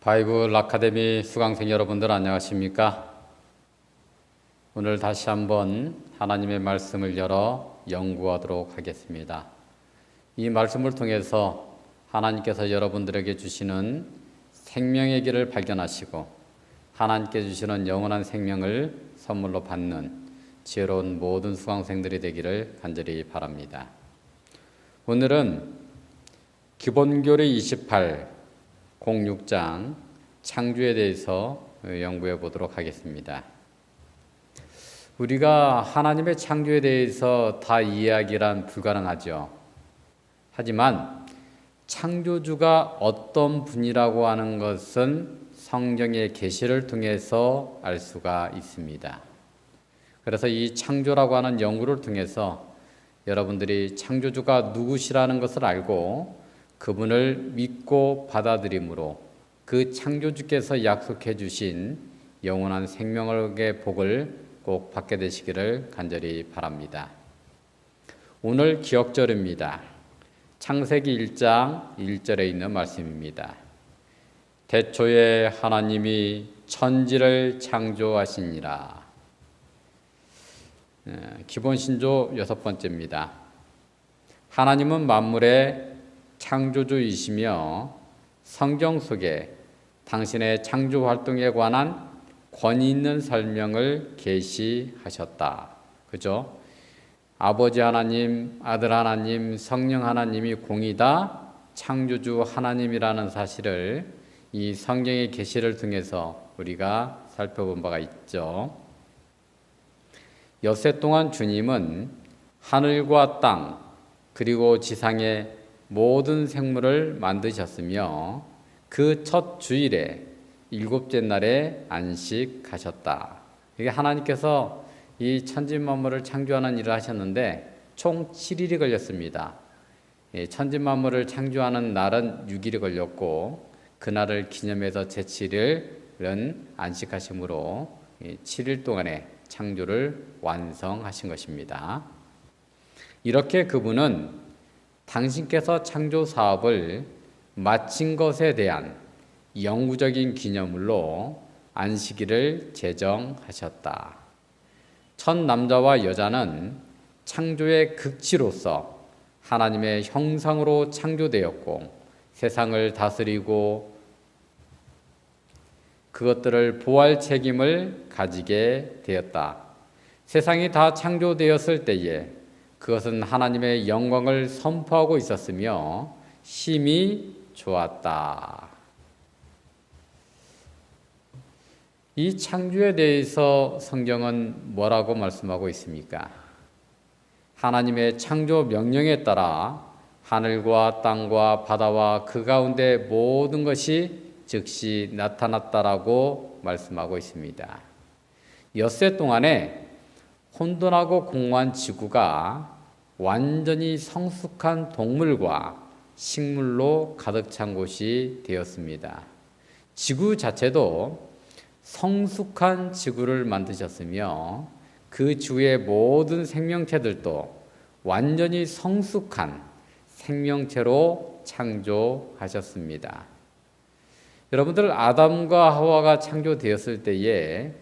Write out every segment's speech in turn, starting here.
바이블 아카데미 수강생 여러분들 안녕하십니까? 오늘 다시 한번 하나님의 말씀을 열어 연구하도록 하겠습니다. 이 말씀을 통해서 하나님께서 여러분들에게 주시는 생명의 길을 발견하시고 하나님께 주시는 영원한 생명을 선물로 받는 지혜로운 모든 수강생들이 되기를 간절히 바랍니다. 오늘은 기본교리 28 06장 창조에 대해서 연구해 보도록 하겠습니다. 우리가 하나님의 창조에 대해서 다 이해하기란 불가능하죠. 하지만 창조주가 어떤 분이라고 하는 것은 성경의 계시를 통해서 알 수가 있습니다. 그래서 이 창조라고 하는 연구를 통해서 여러분들이 창조주가 누구시라는 것을 알고 그분을 믿고 받아들임으로 그 창조주께서 약속해 주신 영원한 생명의 복을 꼭 받게 되시기를 간절히 바랍니다. 오늘 기억절입니다. 창세기 1장 1절에 있는 말씀입니다. 태초에 하나님이 천지를 창조하시니라. 기본신조 6번째입니다. 하나님은 만물의 창조주이시며 성경 속에 당신의 창조 활동에 관한 권위 있는 설명을 계시하셨다. 그죠? 아버지 하나님, 아들 하나님, 성령 하나님이 공이다 창조주 하나님이라는 사실을 이 성경의 계시를 통해서 우리가 살펴본 바가 있죠. 엿새 동안 주님은 하늘과 땅 그리고 지상의 모든 생물을 만드셨으며 그 첫 주일에 일곱째 날에 안식하셨다. 이게 하나님께서 이 천지 만물을 창조하는 일을 하셨는데 총 7일이 걸렸습니다. 천지 만물을 창조하는 날은 6일이 걸렸고 그날을 기념해서 제7일은 안식하심으로 7일 동안의 창조를 완성하신 것입니다. 이렇게 그분은 당신께서 창조 사업을 마친 것에 대한 영구적인 기념으로 안식일을 제정하셨다. 첫 남자와 여자는 창조의 극치로서 하나님의 형상으로 창조되었고 세상을 다스리고 그것들을 보호할 책임을 가지게 되었다. 세상이 다 창조되었을 때에 그것은 하나님의 영광을 선포하고 있었으며 심히 좋았다. 이 창조에 대해서 성경은 뭐라고 말씀하고 있습니까? 하나님의 창조 명령에 따라 하늘과 땅과 바다와 그 가운데 모든 것이 즉시 나타났다라고 말씀하고 있습니다. 엿새 동안에 혼돈하고 공허한 지구가 완전히 성숙한 동물과 식물로 가득 찬 곳이 되었습니다. 지구 자체도 성숙한 지구를 만드셨으며 그 지구의 모든 생명체들도 완전히 성숙한 생명체로 창조하셨습니다. 여러분들 아담과 하와가 창조되었을 때에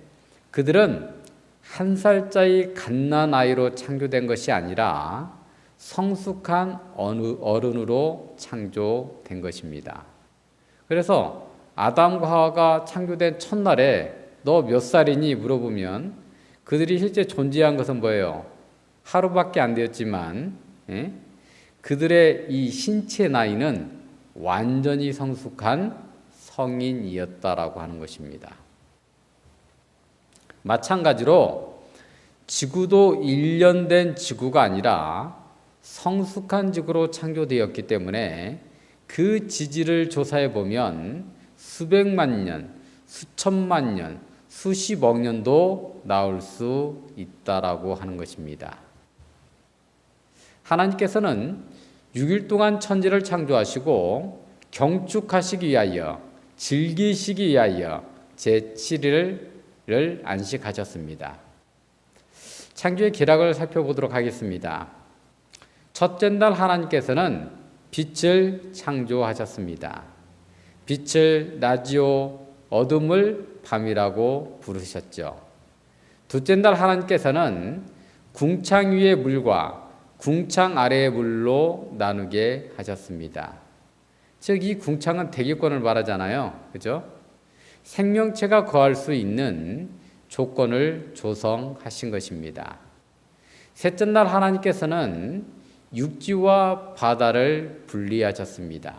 그들은 한 살짜리 갓난아이로 창조된 것이 아니라 성숙한 어른으로 창조된 것입니다. 그래서 아담과 하와가 창조된 첫날에 너 몇 살이니 물어보면 그들이 실제 존재한 것은 뭐예요? 하루밖에 안 되었지만 그들의 이 신체 나이는 완전히 성숙한 성인이었다라고 하는 것입니다. 마찬가지로 지구도 1년 된 지구가 아니라 성숙한 지구로 창조되었기 때문에 그 지질을 조사해 보면 수백만 년, 수천만 년, 수십억 년도 나올 수 있다라고 하는 것입니다. 하나님께서는 6일 동안 천지를 창조하시고 경축하시기 위하여 즐기시기 위하여 제7일을 안식하셨습니다. 창조의 기락을 살펴보도록 하겠습니다. 첫째 날 하나님께서는 빛을 창조하셨습니다. 빛을 낮이요 어둠을 밤이라고 부르셨죠. 둘째 날 하나님께서는 궁창 위의 물과 궁창 아래의 물로 나누게 하셨습니다. 즉 이 궁창은 대기권을 말하잖아요. 그죠? 생명체가 거할 수 있는 조건을 조성하신 것입니다. 셋째 날 하나님께서는 육지와 바다를 분리하셨습니다.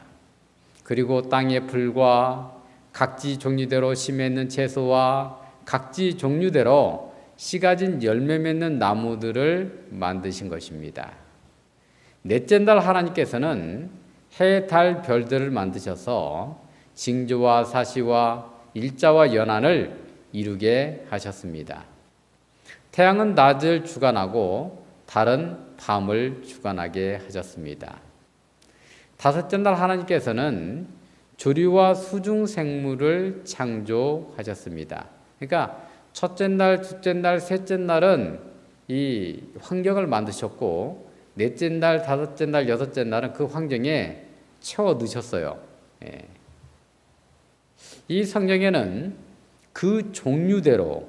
그리고 땅의 풀과 각지 종류대로 씨 맺는 채소와 각지 종류대로 씨 가진 열매 맺는 나무들을 만드신 것입니다. 넷째 날 하나님께서는 해, 달, 별들을 만드셔서 징조와 사시와 일자와 연한을 이루게 하셨습니다. 태양은 낮을 주관하고 달은 밤을 주관하게 하셨습니다. 다섯째 날 하나님께서는 조류와 수중 생물을 창조하셨습니다. 그러니까 첫째 날, 둘째 날, 셋째 날은 이 환경을 만드셨고 넷째 날, 다섯째 날, 여섯째 날은 그 환경에 채워 넣으셨어요. 이 성경에는 그 종류대로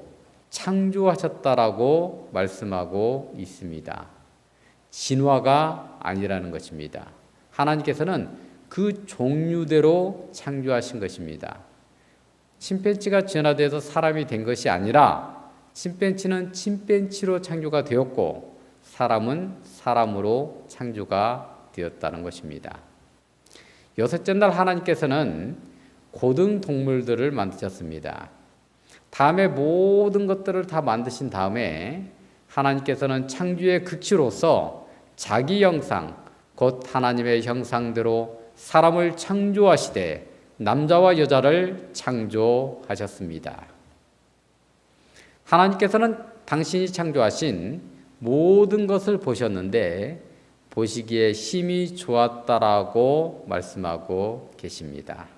창조하셨다라고 말씀하고 있습니다. 진화가 아니라는 것입니다. 하나님께서는 그 종류대로 창조하신 것입니다. 침팬지가 진화돼서 사람이 된 것이 아니라 침팬지는 침팬지로 창조가 되었고 사람은 사람으로 창조가 되었다는 것입니다. 여섯째 날 하나님께서는 고등 동물들을 만드셨습니다. 다음에 모든 것들을 다 만드신 다음에 하나님께서는 창조의 극치로서 자기 형상, 곧 하나님의 형상대로 사람을 창조하시되 남자와 여자를 창조하셨습니다. 하나님께서는 당신이 창조하신 모든 것을 보셨는데 보시기에 심히 좋았다라고 말씀하고 계십니다.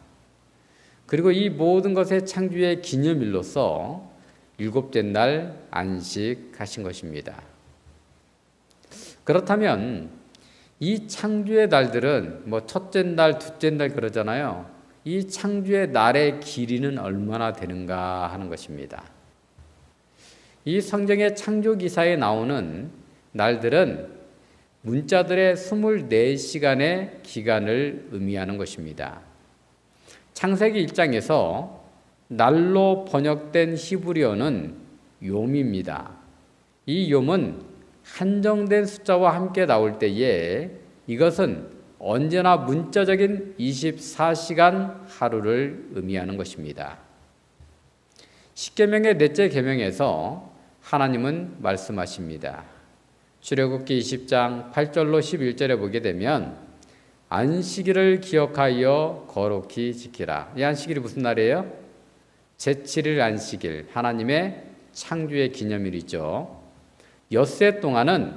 그리고 이 모든 것의 창조의 기념일로서 일곱째 날 안식하신 것입니다. 그렇다면 이 창조의 날들은 첫째 날, 둘째 날 그러잖아요. 이 창조의 날의 길이는 얼마나 되는가 하는 것입니다. 이 성경의 창조 기사에 나오는 날들은 문자들의 24시간의 기간을 의미하는 것입니다. 창세기 1장에서 날로 번역된 히브리어는 욤입니다. 이 욤은 한정된 숫자와 함께 나올 때에 이것은 언제나 문자적인 24시간 하루를 의미하는 것입니다. 십계명의 넷째 계명에서 하나님은 말씀하십니다. 출애굽기 20장 8절로 11절에 보게 되면 안식일을 기억하여 거룩히 지키라. 이 안식일이 무슨 날이에요? 제7일 안식일, 하나님의 창조의 기념일이죠. 엿새 동안은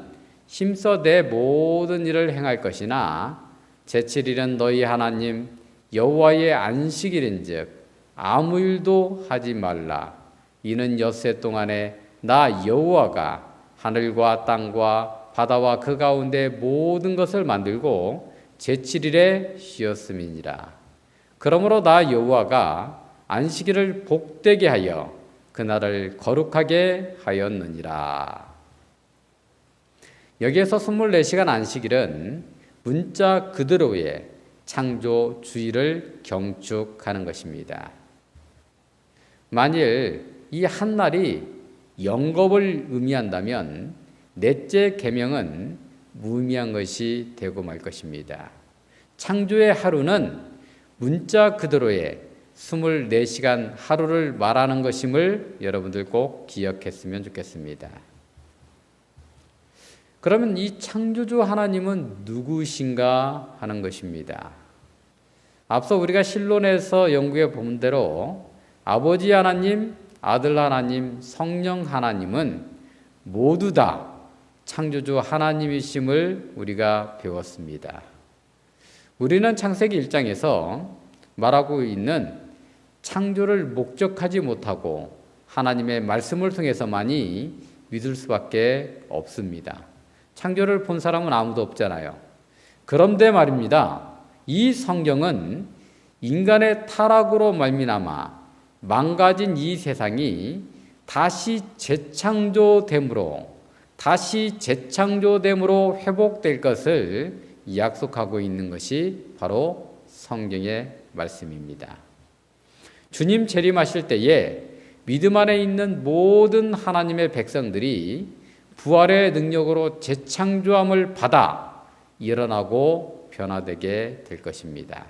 힘써 내 모든 일을 행할 것이나 제7일은 너희 하나님 여호와의 안식일인즉 아무 일도 하지 말라. 이는 엿새 동안에 나 여호와가 하늘과 땅과 바다와 그 가운데 모든 것을 만들고 제7일에 쉬었음이니라. 그러므로 나 여호와가 안식일을 복되게 하여 그날을 거룩하게 하였느니라. 여기에서 24시간 안식일은 문자 그대로의 창조 주의를 경축하는 것입니다. 만일 이 한 날이 영겁을 의미한다면 넷째 계명은 무의미한 것이 되고 말 것입니다. 창조의 하루는 문자 그대로의 24시간 하루를 말하는 것임을 여러분들 꼭 기억했으면 좋겠습니다. 그러면 이 창조주 하나님은 누구신가 하는 것입니다. 앞서 우리가 실론에서 연구해 본 대로 아버지 하나님, 아들 하나님, 성령 하나님은 모두 다 창조주 하나님이심을 우리가 배웠습니다. 우리는 창세기 1장에서 말하고 있는 창조를 목적하지 못하고 하나님의 말씀을 통해서만이 믿을 수밖에 없습니다. 창조를 본 사람은 아무도 없잖아요. 그런데 말입니다. 이 성경은 인간의 타락으로 말미암아 망가진 이 세상이 다시 재창조됨으로 회복될 것을 약속하고 있는 것이 바로 성경의 말씀입니다. 주님 재림하실 때에 믿음 안에 있는 모든 하나님의 백성들이 부활의 능력으로 재창조함을 받아 일어나고 변화되게 될 것입니다.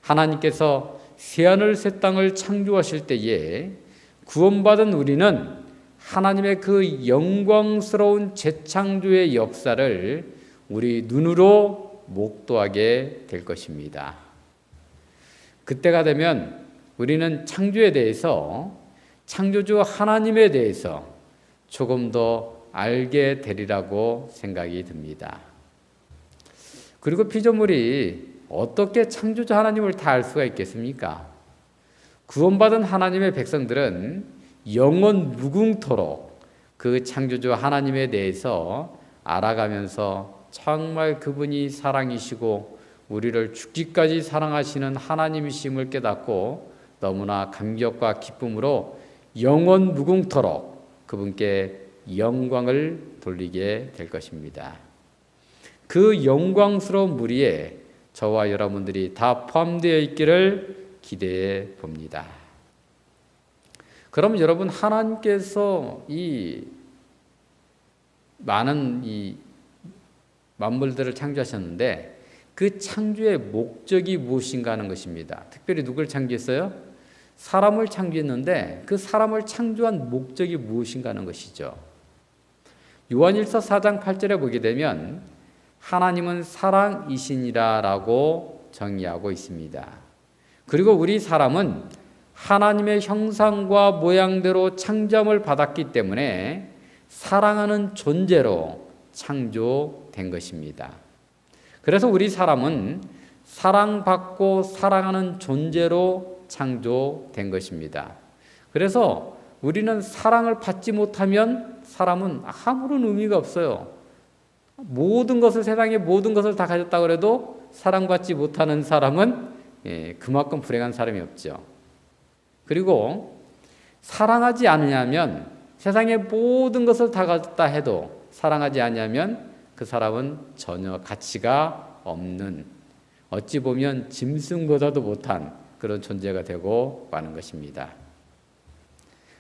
하나님께서 새하늘 새 땅을 창조하실 때에 구원받은 우리는 하나님의 그 영광스러운 재창조의 역사를 우리 눈으로 목도하게 될 것입니다. 그때가 되면 우리는 창조에 대해서, 창조주 하나님에 대해서 조금 더 알게 되리라고 생각이 듭니다. 그리고 피조물이 어떻게 창조주 하나님을 다 알 수가 있겠습니까? 구원받은 하나님의 백성들은 영원 무궁토록 그 창조주 하나님에 대해서 알아가면서 정말 그분이 사랑이시고 우리를 죽기까지 사랑하시는 하나님이심을 깨닫고 너무나 감격과 기쁨으로 영원 무궁토록 그분께 영광을 돌리게 될 것입니다. 그 영광스러운 무리에 저와 여러분들이 다 포함되어 있기를 기대해 봅니다. 그럼 여러분, 하나님께서 이 많은 이 만물들을 창조하셨는데 그 창조의 목적이 무엇인가 하는 것입니다. 특별히 누굴 창조했어요? 사람을 창조했는데 그 사람을 창조한 목적이 무엇인가 하는 것이죠. 요한일서 4장 8절에 보게 되면 하나님은 사랑이시니라 라고 정의하고 있습니다. 그리고 우리 사람은 하나님의 형상과 모양대로 창조함을 받았기 때문에 사랑하는 존재로 창조된 것입니다. 그래서 우리 사람은 사랑받고 사랑하는 존재로 창조된 것입니다. 그래서 우리는 사랑을 받지 못하면 사람은 아무런 의미가 없어요. 모든 것을, 세상의 모든 것을 다 가졌다고 해도 사랑받지 못하는 사람은 그만큼 불행한 사람이 없죠. 그리고 사랑하지 않으냐면, 세상의 모든 것을 다 가졌다 해도 사랑하지 않으면 그 사람은 전혀 가치가 없는, 어찌 보면 짐승보다도 못한 그런 존재가 되고 마는 것입니다.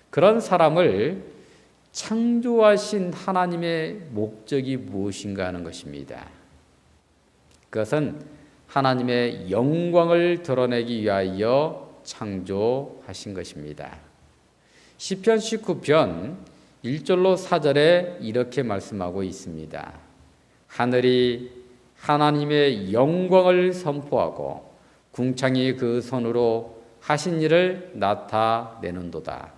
그런 사람을 창조하신 하나님의 목적이 무엇인가 하는 것입니다. 그것은 하나님의 영광을 드러내기 위하여 창조하신 것입니다. 시편 19편 1절로 4절에 이렇게 말씀하고 있습니다. 하늘이 하나님의 영광을 선포하고 궁창이 그 손으로 하신 일을 나타내는도다.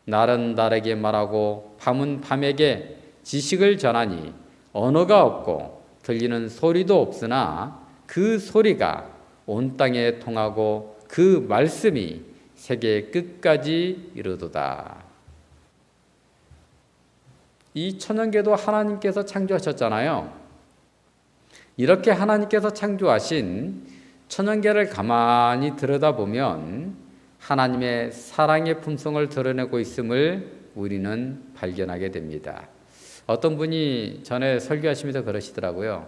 날은 날에게 말하고 밤은 밤에게 지식을 전하니 언어가 없고 들리는 소리도 없으나 그 소리가 온 땅에 통하고 그 말씀이 세계 끝까지 이르도다. 이 천연계도 하나님께서 창조하셨잖아요. 이렇게 하나님께서 창조하신 천연계를 가만히 들여다보면 하나님의 사랑의 품성을 드러내고 있음을 우리는 발견하게 됩니다. 어떤 분이 전에 설교하시면서 그러시더라고요.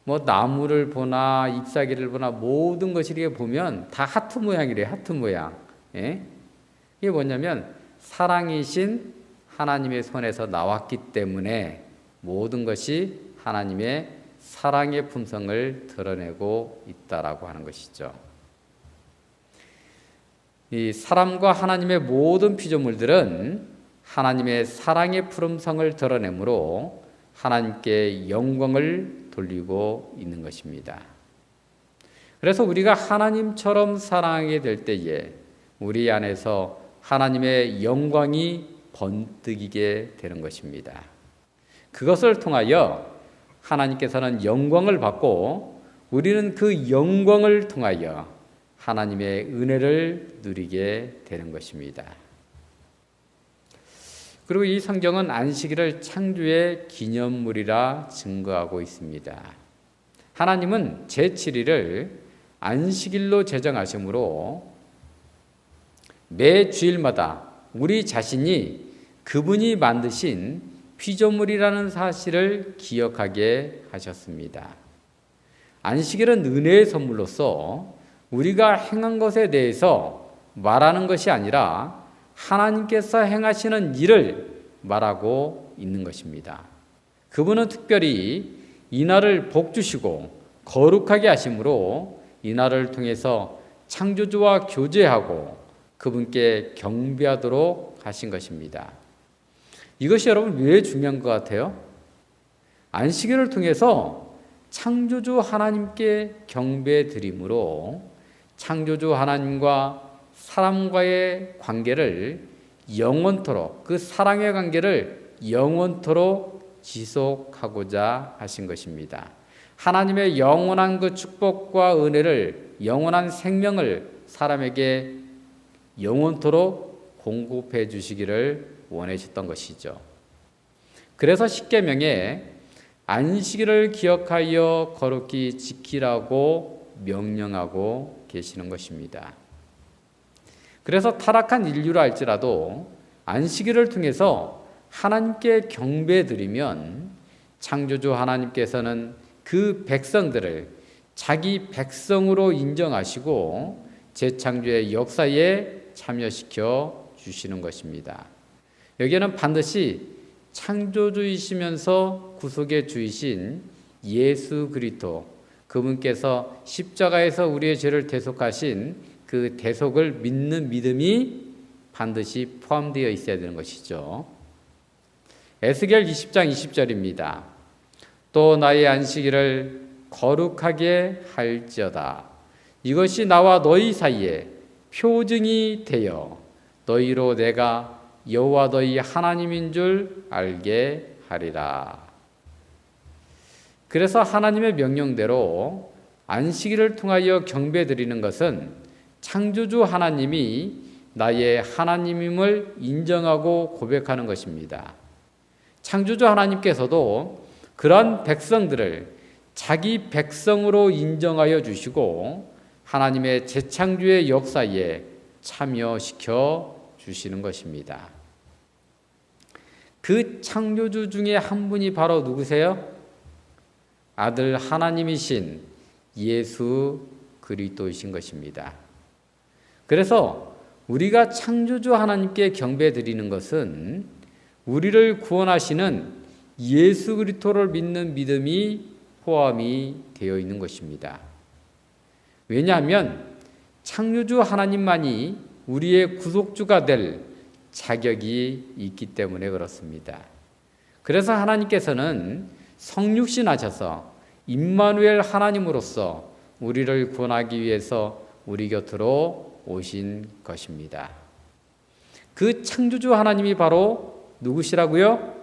뭐 나무를 보나 잎사귀를 보나 모든 것이 이렇게 보면 다 하트 모양이래요. 하트 모양. 예? 이게 뭐냐면 사랑이신 하나님의 손에서 나왔기 때문에 모든 것이 하나님의 사랑의 품성을 드러내고 있다라고 하는 것이죠. 이 사람과 하나님의 모든 피조물들은 하나님의 사랑의 품성을 드러내므로 하나님께 영광을 돌리고 있는 것입니다. 그래서 우리가 하나님처럼 사랑하게 될 때에 우리 안에서 하나님의 영광이 번뜩이게 되는 것입니다. 그것을 통하여 하나님께서는 영광을 받고 우리는 그 영광을 통하여 하나님의 은혜를 누리게 되는 것입니다. 그리고 이 성경은 안식일을 창조의 기념물이라 증거하고 있습니다. 하나님은 제7일을 안식일로 제정하심으로 매 주일마다 우리 자신이 그분이 만드신 피조물이라는 사실을 기억하게 하셨습니다. 안식일은 은혜의 선물로서 우리가 행한 것에 대해서 말하는 것이 아니라 하나님께서 행하시는 일을 말하고 있는 것입니다. 그분은 특별히 이날을 복주시고 거룩하게 하심으로 이날을 통해서 창조주와 교제하고 그분께 경배하도록 하신 것입니다. 이것이 여러분 왜 중요한 것 같아요? 안식일을 통해서 창조주 하나님께 경배 드림으로 창조주 하나님과 사람과의 관계를 영원토록, 그 사랑의 관계를 영원토록 지속하고자 하신 것입니다. 하나님의 영원한 그 축복과 은혜를, 영원한 생명을 사람에게 영원토록 공급해 주시기를 원하셨던 것이죠. 그래서 십계명에 안식일을 기억하여 거룩히 지키라고 명령하고 계시는 것입니다. 그래서 타락한 인류라 할지라도 안식일을 통해서 하나님께 경배드리면 창조주 하나님께서는 그 백성들을 자기 백성으로 인정하시고 재창조의 역사에 참여시켜 주시는 것입니다. 여기에는 반드시 창조주이시면서 구속의 주이신 예수 그리스도, 그분께서 십자가에서 우리의 죄를 대속하신 그 대속을 믿는 믿음이 반드시 포함되어 있어야 되는 것이죠. 에스겔 20장 20절입니다. 또 나의 안식일을 거룩하게 할지어다. 이것이 나와 너희 사이에 표징이 되어 너희로 내가 여호와 너희 하나님인 줄 알게 하리라. 그래서 하나님의 명령대로 안식일을 통하여 경배드리는 것은 창조주 하나님이 나의 하나님임을 인정하고 고백하는 것입니다. 창조주 하나님께서도 그러한 백성들을 자기 백성으로 인정하여 주시고 하나님의 재창조의 역사에 참여시켜 주시는 것입니다. 그 창조주 중에 한 분이 바로 누구세요? 아들 하나님이신 예수 그리스도이신 것입니다. 그래서 우리가 창조주 하나님께 경배드리는 것은 우리를 구원하시는 예수 그리스도를 믿는 믿음이 포함이 되어 있는 것입니다. 왜냐하면 창조주 하나님만이 우리의 구속주가 될 자격이 있기 때문에 그렇습니다. 그래서 하나님께서는 성육신하셔서 임마누엘 하나님으로서 우리를 구원하기 위해서 우리 곁으로 오신 것입니다. 그 창조주 하나님이 바로 누구시라고요?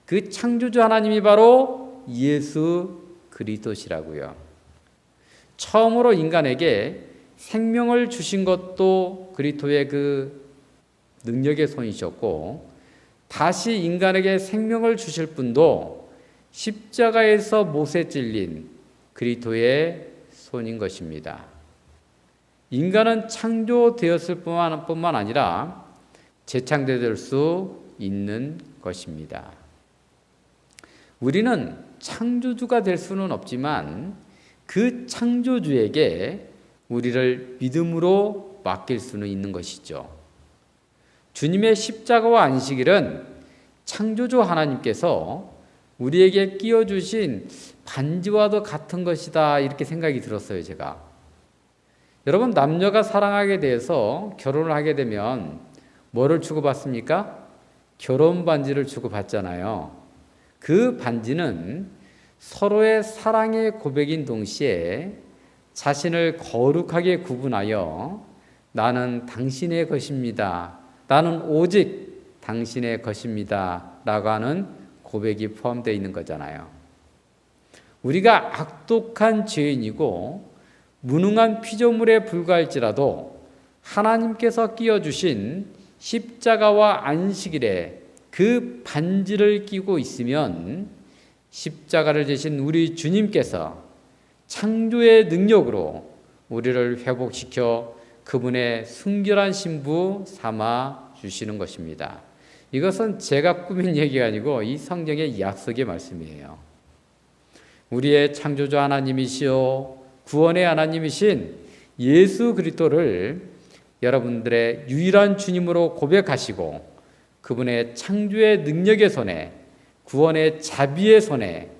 그 창조주 하나님이 바로 예수 그리스도시라고요. 처음으로 인간에게 생명을 주신 것도 그리스도의 그 능력의 손이셨고, 다시 인간에게 생명을 주실 분도 십자가에서 못에 찔린 그리스도의 손인 것입니다. 인간은 창조되었을 뿐만 아니라 재창조될 수 있는 것입니다. 우리는 창조주가 될 수는 없지만 그 창조주에게 우리를 믿음으로 맡길 수는 있는 것이죠. 주님의 십자가와 안식일은 창조주 하나님께서 우리에게 끼워주신 반지와도 같은 것이다, 이렇게 생각이 들었어요, 제가. 여러분, 남녀가 사랑하게 돼서 결혼을 하게 되면 뭐를 주고받습니까? 결혼 반지를 주고받잖아요. 그 반지는 서로의 사랑의 고백인 동시에 자신을 거룩하게 구분하여 나는 당신의 것입니다, 나는 오직 당신의 것입니다 라고 하는 고백이 포함되어 있는 거잖아요. 우리가 악독한 죄인이고 무능한 피조물에 불과할지라도 하나님께서 끼워주신 십자가와 안식일에 그 반지를 끼고 있으면 십자가를 지신 우리 주님께서 창조의 능력으로 우리를 회복시켜 그분의 순결한 신부 삼아 주시는 것입니다. 이것은 제가 꾸민 얘기가 아니고 이 성경의 약속의 말씀이에요. 우리의 창조주 하나님이시요 구원의 하나님이신 예수 그리스도를 여러분들의 유일한 주님으로 고백하시고 그분의 창조의 능력의 손에 구원의 자비의 손에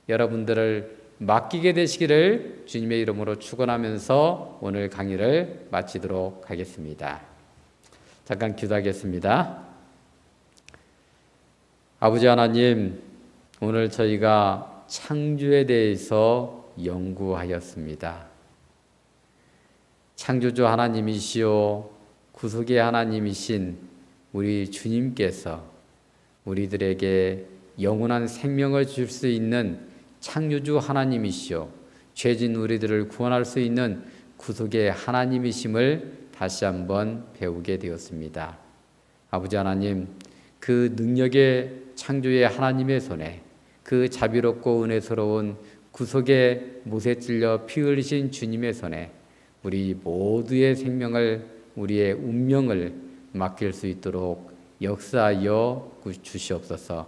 여러분들을 맡기게 되시기를 주님의 이름으로 축원하면서 오늘 강의를 마치도록 하겠습니다. 잠깐 기도하겠습니다. 아버지 하나님, 오늘 저희가 창조에 대해서 연구하였습니다. 창조주 하나님이시요 구속의 하나님이신 우리 주님께서 우리들에게 영원한 생명을 줄 수 있는 창조주 하나님이시요 죄진 우리들을 구원할 수 있는 구속의 하나님이심을 다시 한번 배우게 되었습니다. 아버지 하나님, 그 능력의 창조의 하나님의 손에 그 자비롭고 은혜스러운 구속의 못에 찔려 피 흘리신 주님의 손에 우리 모두의 생명을 우리의 운명을 맡길 수 있도록 역사하여 주시옵소서.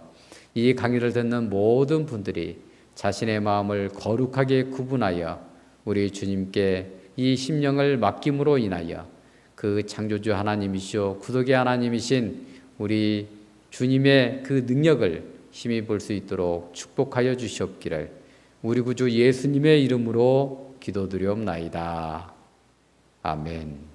이 강의를 듣는 모든 분들이 자신의 마음을 거룩하게 구분하여 우리 주님께 이 심령을 맡김으로 인하여 그 창조주 하나님이시오 구속의 하나님이신 우리 주님의 그 능력을 힘입을 수 있도록 축복하여 주시옵기를 우리 구주 예수님의 이름으로 기도드리옵나이다. 아멘.